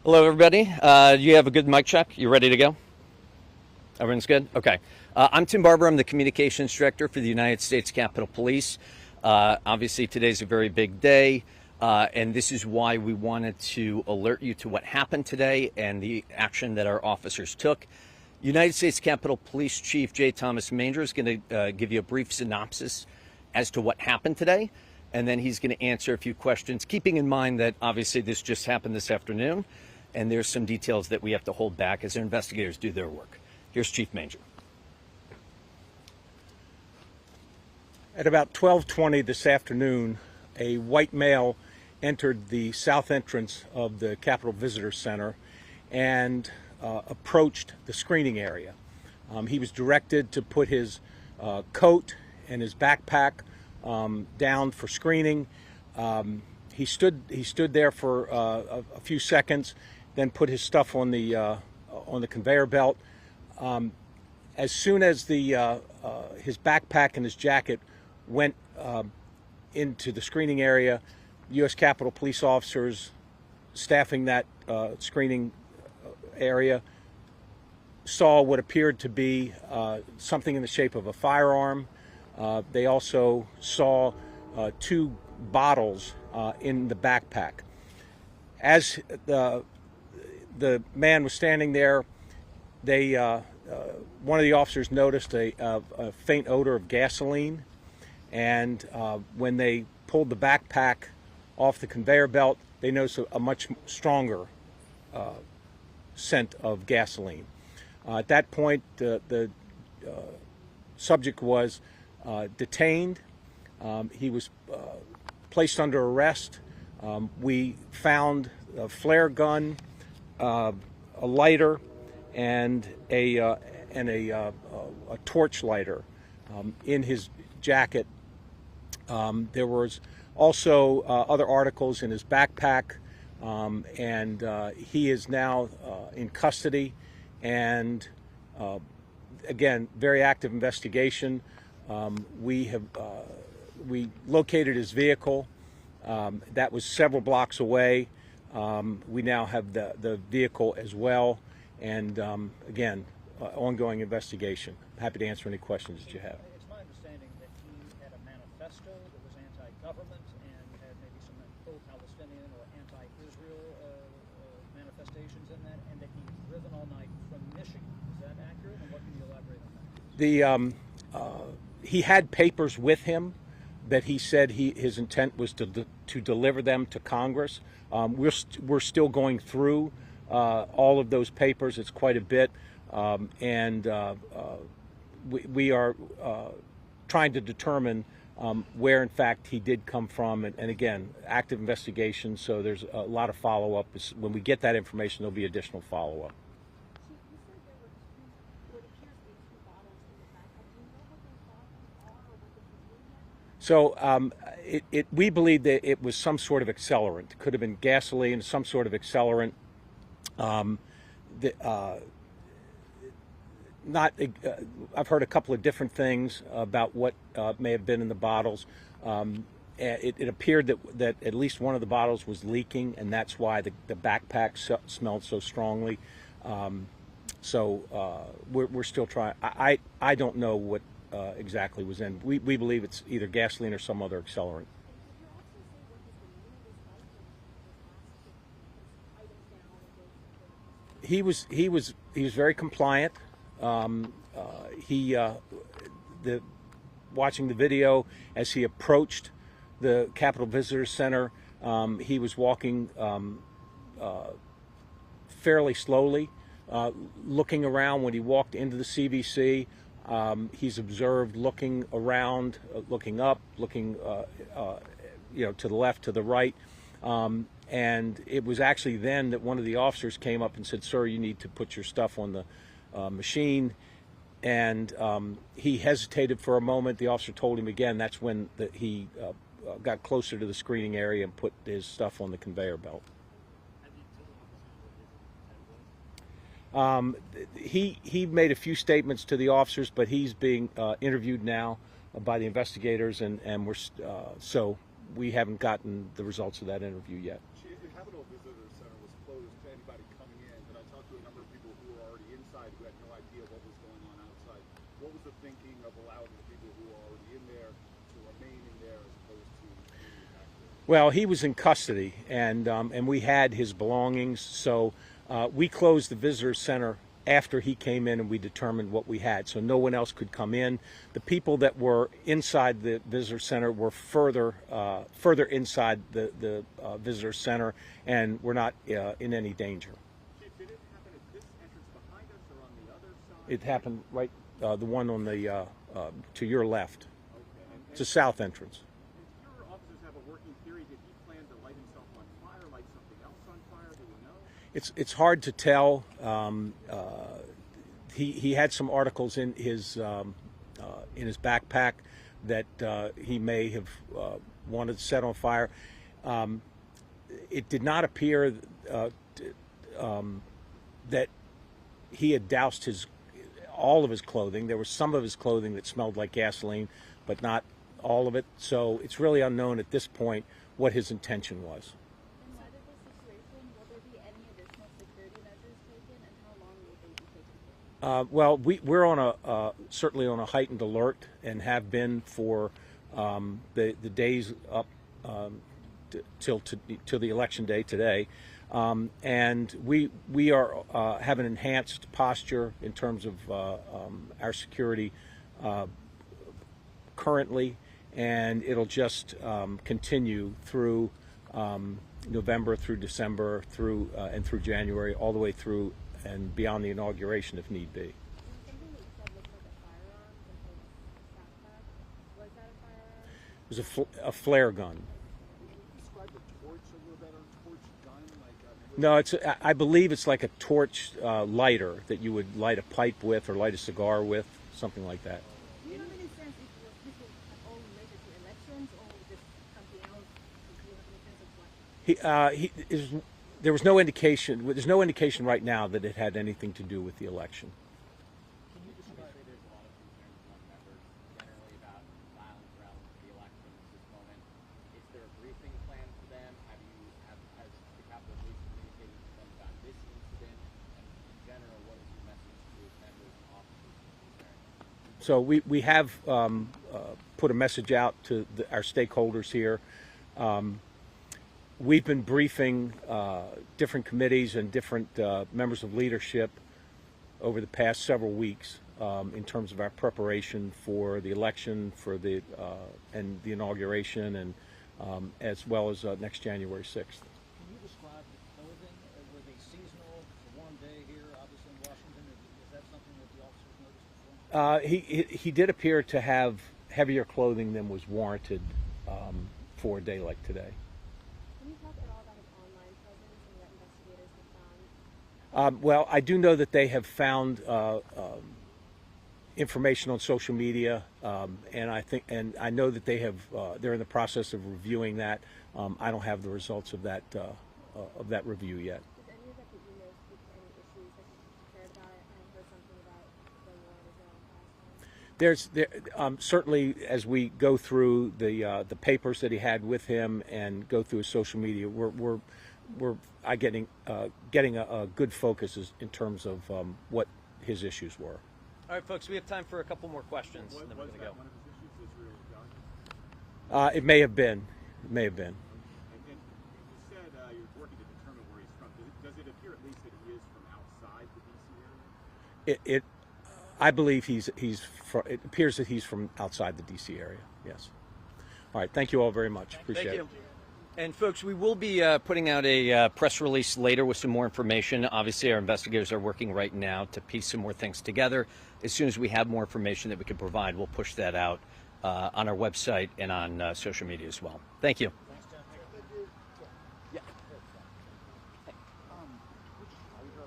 Hello, everybody. You have a good mic check? You ready to go? Everyone's good? Okay. I'm Tim Barber. I'm the Communications Director for the United States Capitol Police. Obviously, today's a very big day, and this is why we wanted to alert you to what happened today and the action that our officers took. United States Capitol Police Chief J. Thomas Manger is going to give you a brief synopsis as to what happened today, and then he's going to answer a few questions, keeping in mind that obviously this just happened this afternoon, and there's some details that we have to hold back as our investigators do their work. Here's Chief Manger. At about 12:20 this afternoon, a white male entered the south entrance of the Capitol Visitor Center and approached the screening area. He was directed to put his coat and his backpack down for screening. He stood there for a few seconds, then put his stuff on the conveyor belt. As soon as his backpack and his jacket went into the screening area, U.S. Capitol Police officers staffing that screening area saw what appeared to be something in the shape of a firearm. They also saw two bottles in the backpack. As the man was standing there, one of the officers noticed a faint odor of gasoline, and when they pulled the backpack off the conveyor belt, they noticed a much stronger scent of gasoline. At that point, the subject was detained. He was placed under arrest. We found a flare gun, a lighter, and a torch lighter in his jacket. There was also other articles in his backpack, and he is now in custody. And again, very active investigation. We located his vehicle. That was several blocks away. We now have the vehicle as well. And again, ongoing investigation. Happy to answer any questions that you have. It's my understanding that he had a manifesto that was anti-government and had maybe some pro-Palestinian or anti-Israel manifestations in that, and that he had driven all night from Michigan. Is that accurate? And what can you elaborate on that? He had papers with him that he said his intent was to deliver them to Congress. We're still going through all of those papers. It's quite a bit, and we are trying to determine where, in fact, he did come from. And again, active investigation. So there's a lot of follow-up. When we get that information, there'll be additional follow-up. So we believe that it was some sort of accelerant. It could have been gasoline, some sort of accelerant. I've heard a couple of different things about what may have been in the bottles. It appeared that at least one of the bottles was leaking, and that's why the backpack smelled so strongly. We're still trying. I don't know what exactly was in. We believe it's either gasoline or some other accelerant. He was very compliant. Watching the video, as he approached the Capitol Visitor Center, he was walking fairly slowly, looking around. When he walked into the CVC, he's observed looking around, looking up, looking to the left, to the right. And it was actually then that one of the officers came up and said, "Sir, you need to put your stuff on the machine." And he hesitated for a moment. The officer told him again. That's when he got closer to the screening area and put his stuff on the conveyor belt. He made a few statements to the officers, but he's being interviewed now by the investigators, and so we haven't gotten the results of that interview yet. Chief, the Capitol Visitor Center was closed to anybody idea of what was going on outside. What was the thinking of allowing the people who are already in there to remain in there as opposed to being back there? Well, he was in custody, and we had his belongings, so we closed the visitor center after he came in, and we determined what we had, so no one else could come in. The people that were inside the visitor center were further inside the visitor center, and were not in any danger. Chief, did it happen at this entrance behind us or on the other side? It happened right, the one on the to your left. Okay. It's a south entrance. Did your officers have a working theory? Did he plan to light himself on fire, light something else on fire? Do we know? It's hard to tell. He had some articles in his backpack that he may have wanted to set on fire. It did not appear that he had doused all of his clothing. There was some of his clothing that smelled like gasoline, but not all of it. So it's really unknown at this point what his intention was. In light of the situation, will there be any additional security measures taken, and how long will they be taken? Well, we're on certainly on a heightened alert, and have been for the days up till the election day today, and we are have an enhanced posture in terms of our security currently, and it'll just continue through November, through December, and through January, all the way through and beyond the inauguration if need be. Something that you said looks like a firearm in his backpack. Was that a firearm? It was a flare gun. Can you describe the torch a little better? Torch gun? No, I believe it's like a torch lighter that you would light a pipe with or light a cigar with, something like that. Do you have any sense if this was at all related to elections or just something else? Do you have any sense of what? There was no indication. There's no indication right now that it had anything to do with the election. Can you describe? There's a lot of concerns among members generally about violence around the election at this moment. Is there a briefing plan for them? Has the Capitol Police communicated to them about this incident? And in general, what is your message to members and officers concerned? So we have put a message out to our stakeholders here. We've been briefing different committees and different members of leadership over the past several weeks in terms of our preparation for the election, and the inauguration, and as well as next January 6th. Can you describe the clothing? Were they seasonal? It's a warm day here, obviously in Washington. Is that something that the officers noticed before? He did appear to have heavier clothing than was warranted for a day like today. Can you talk at all about his online presence and what investigators have found? Well, I do know that they have found information on social media, and I know that they're in the process of reviewing that. I don't have the results of that review yet. Does any of that the email speak to any issues that you cared about? I heard something about the war in Israel last time. Certainly, as we go through the papers that he had with him and go through his social media, we're getting a good focus in terms of what his issues were. All right, folks, we have time for a couple more questions, and then we're Was going to that go. one of his issues, Israel gun? It may have been. It may have been. And you said you're working to determine where he's from. Does it appear at least that he is from outside the D.C. area? I believe it appears that he's from outside the D.C. area. Yes. All right. Thank you all very much. Appreciate Thank it. you. And folks, we will be putting out a press release later with some more information. Obviously, our investigators are working right now to piece some more things together. As soon as we have more information that we can provide, we'll push that out on our website and on social media as well. Thank you.